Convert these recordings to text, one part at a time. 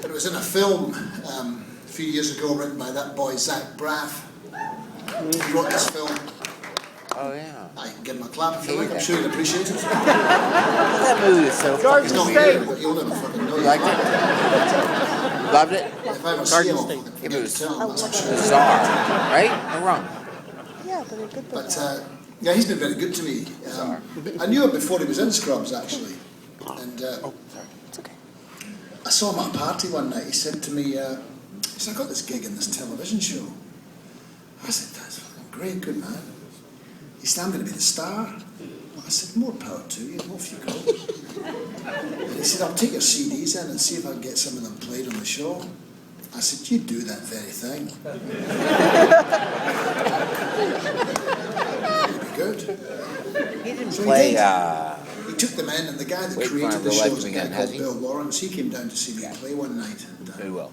It was in a film a few years ago written by that boy Zach Braff. He wrote this film. Oh, yeah. I can give him a clap if you like. I'm sure he'd appreciate it. That movie is so fucking He's not weird. here, but you'll never fucking know. You liked it? Loved it? If I ever see him, I'll fucking It forget was to tell him. That's for sure. bizarre, right? Or wrong? Yeah, but they're good. But yeah, he's been very good to me. I knew him before he was in Scrubs, actually. And It's okay. I saw him at a party one night. He said to me, he said, I got this gig in this television show. I said, that's fucking great, good man. He said, I'm going to be the star. I said, more power to you, off you go. And he said, I'll take your CDs in and see if I can get some of them played on the show. I said, you do that very thing. It'd be good. He didn't So play, he took them in, and the guy that Wait for created Him the to show Life was a Again, guy has called he? Bill Lawrence. He came down to see me play one night. And, very well.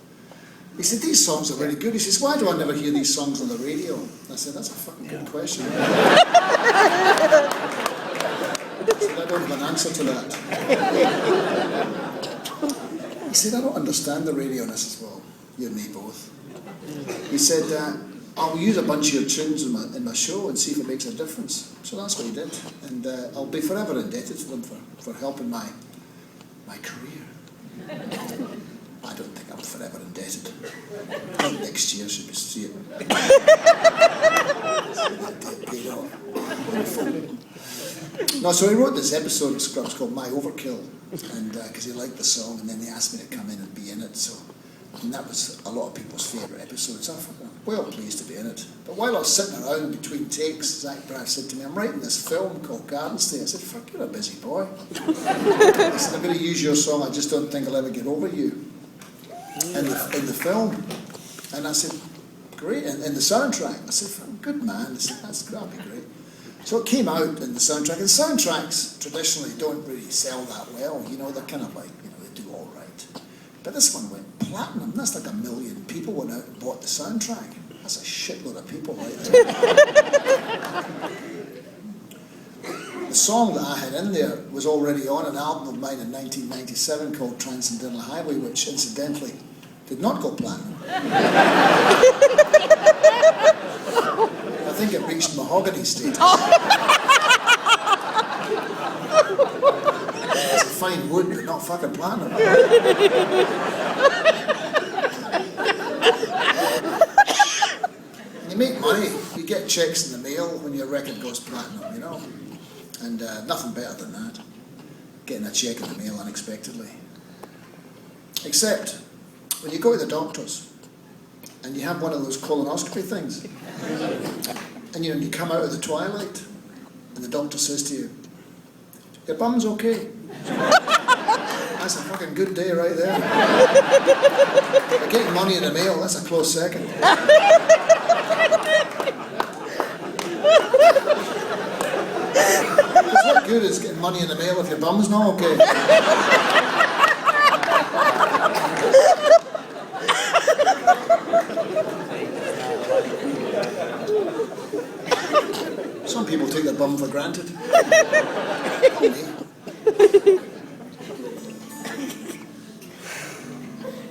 he said, these songs are really good. He says, why do I never hear these songs on the radio? I said, that's a fucking good question. I said, I don't have an answer to that. He said, I don't understand the radio. And I said, well, you and me both. He said, I'll use a bunch of your tunes in my show and see if it makes a difference. So that's what he did. And I'll be forever indebted to them for helping my career. I don't think I'm forever indebted. I think next year should be see it. Paid off. No, so he wrote this episode of Scrubs called My Overkill, and because he liked the song, and then they asked me to come in and be in it. So, and that was a lot of people's favourite episode. So I'm well pleased to be in it. But while I was sitting around between takes, Zach Braff said to me, "I'm writing this film called Garden State." I said, "Fuck, you're a busy boy." He said, "I'm going to use your song. I just don't think I'll ever get over you." In the film, and I said, great, and in the soundtrack, I said, good man. I said, that'll be great. So it came out in the soundtrack, and soundtracks traditionally don't really sell that well, you know, they're kind of like, you know, they do all right. But this one went platinum. That's like 1 million people went out and bought the soundtrack. That's a shitload of people right there. The song that I had in there was already on an album of mine in 1997 called Transcendental Highway, which incidentally did not go platinum. I think it reached mahogany status. It's a fine wood, but not fucking platinum. And you make money, you get checks in the mail when your record goes platinum, you know. And nothing better than that, getting a check in the mail unexpectedly. Except when you go to the doctors and you have one of those colonoscopy things, and you know, you come out of the twilight and the doctor says to you, "Your bum's okay." That's a fucking good day right there. But getting money in the mail, that's a close second. Because what good is getting money in the mail if your bum's not okay? Some people take their bum for granted. Not me.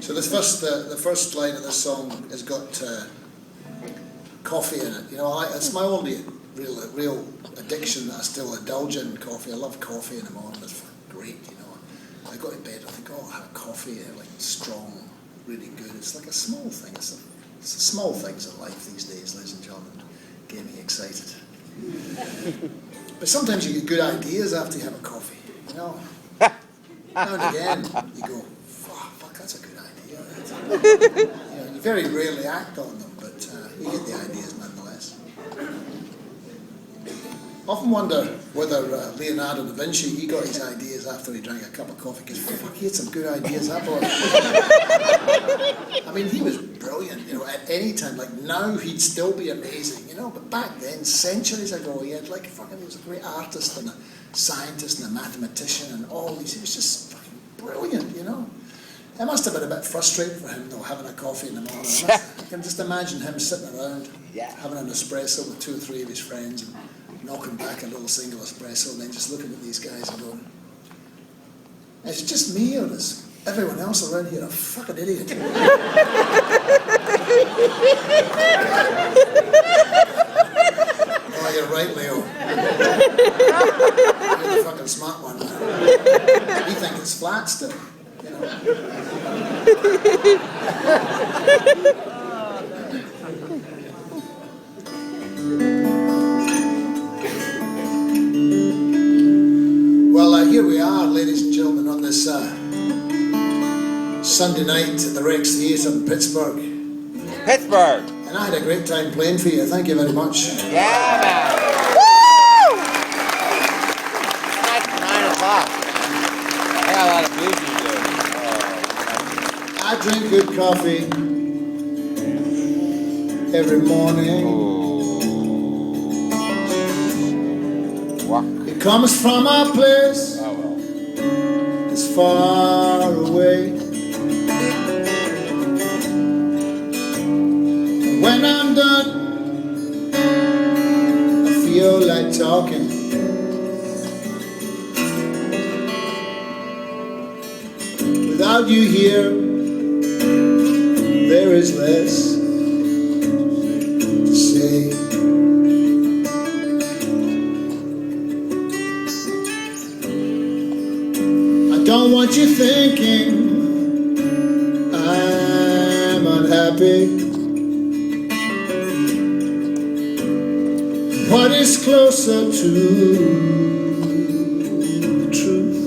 So the first line of this song has got coffee in it. You know, it's my only real addiction that I still indulge in, coffee. I love coffee in the morning. It's great, you know. I go to bed, I think, oh, I'll have coffee, like strong, really good. It's like a small thing. It's the small things in life these days, ladies and gentlemen, get me excited. But sometimes you get good ideas after you have a coffee, you know. Now and again, you go, fuck, that's a good idea. You know, you very rarely act on them, but you get the ideas nonetheless. Often wonder whether Leonardo da Vinci, he got his ideas after he drank a cup of coffee, because fuck, he had some good ideas, that boy. I mean, he was brilliant, you know, at any time. Like now, he'd still be amazing, you know, but back then, centuries ago, he had like fucking, he was a great artist and a scientist and a mathematician and all these, he was just fucking brilliant, you know. It must have been a bit frustrating for him, though, having a coffee in the morning. I can just imagine him sitting around, having an espresso with 2 or 3 of his friends, and knocking back a little single espresso, and then just looking at these guys and going, "Is it just me, or does Everyone else around here a fucking idiot. Oh, you're right, Leo. You're the fucking smart one. You think it's flat still, you know. Well, here we are, ladies and gentlemen, on this Sunday night at the Rex Theatre in Pittsburgh. Pittsburgh. And I had a great time playing for you. Thank you very much. Yeah, man. Woo! It's 9 o'clock. I got a lot of blues to do. I drink good coffee every morning. Walk. It comes from a place Oh, well. that's far away. When I'm done, I feel like talking. Without you here, there is less to say. I don't want you thinking I'm unhappy. What is closer to the truth?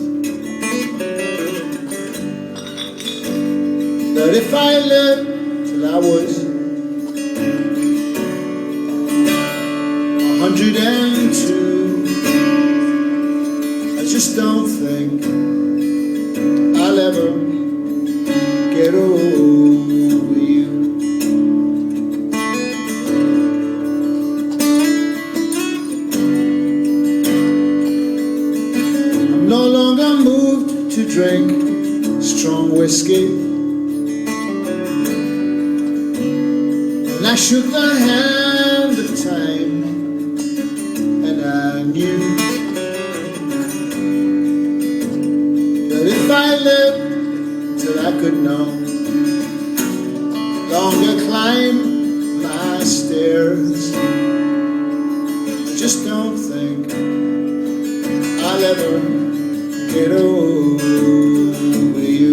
That if I lived till I was 102, I just don't think I'll ever get over you. No longer moved to drink strong whiskey, and I shook the hand of time, and I knew that if I lived till I could no longer climb my stairs, I just don't think I'll ever get over you.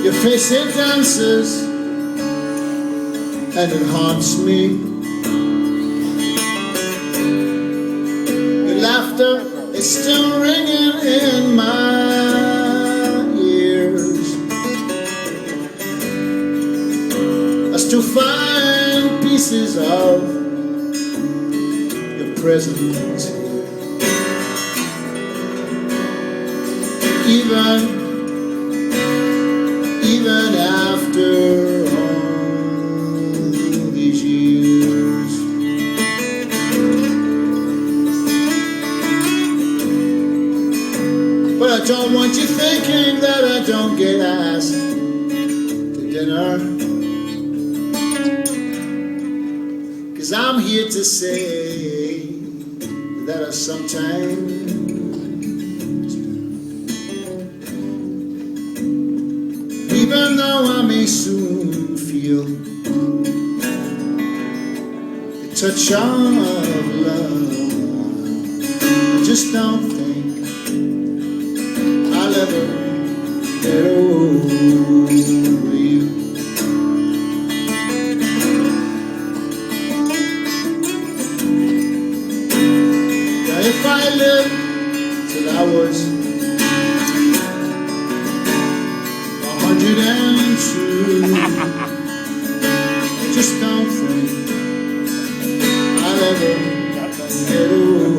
Your face, it dances and it haunts me. Your laughter is still ringing in my ears. I still find pieces of your presence here. Even after all these years. But I don't want you thinking that I don't get asked to dinner, 'cause I'm here to say that I sometimes, even though I may soon feel the touch of love, I just don't think I'll ever get over you. Now if I lived till I was 102, I just don't think I'll ever get over